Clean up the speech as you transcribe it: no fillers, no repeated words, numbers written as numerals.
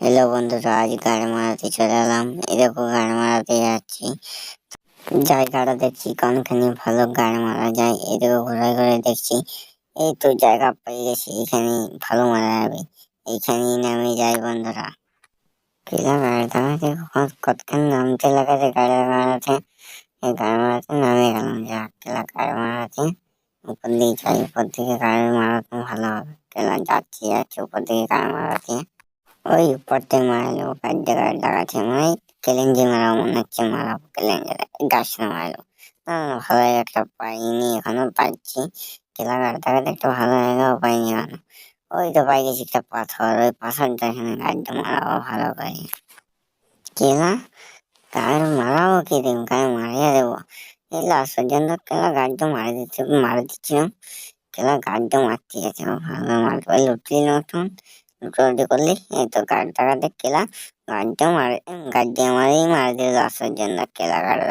Hello বন্ধুরা, আজ গাড়ি মারাতে চলে এলাম। এই দেখো গাড়ি মারাতে যাচ্ছি। জায়গাটা দেখছি কোনখানে ভালো গাড়ি মারা যায়। এই দেখো ঘুরে ঘুরে দেখছি। এই তো জায়গা পেয়ে গেছি, এখানে ভালো মারা যাবে। এইখানেই নামে যাই বন্ধুরা। কিলা গাড়ি দাঁড়াতে কতক্ষণ নামতে লাগাতে গাড়ি মারাতে। এই গাড়ি মারাতে নামে গেলাম। যা কিলা গাড়ি মারাতে উপর দিকে যাই, উপর দিকে গাড়ি মারাতে ভালো হবে। কিলা যাচ্ছি উপর দিকে গাড়ি মারাতে। ওই উপর থেকে মারলো, গাড্ডে গাড়ি লাগাচ্ছে, মানে কেলেঙ্জি মারা মনে হচ্ছে, মারাবো কেলেঙ্জি গাছ না মারলো। না না, ভালো একটা পাইনি, এখনো পাচ্ছি। কেলা গাড়ি লাগাতে একটা ভালো জায়গাও পাইনি এখনো। ওই তো পাই গেছি একটা পাথর, ওই পাথরটা এখানে গাড্ডে মারাবো ভালো করে। কেলা গাড়ি মারাবো কি দিন, গাড়ি মারিয়ে দেবো। এই লাস্ট পর্যন্ত কেলা গাড্ডে মারা দিচ্ছিলাম। কেলা গাড্ডে মারতে গেছে, ভালো মারতে পারলে উঠলি নতুন লুটোলুটি করলি। এই তো গাড়ি টাকাতে কেলা গাড্ডে মারে, গাড্ডে মারেই মারা দিল লাস্ট পর্যন্ত কেলা গাড়ি।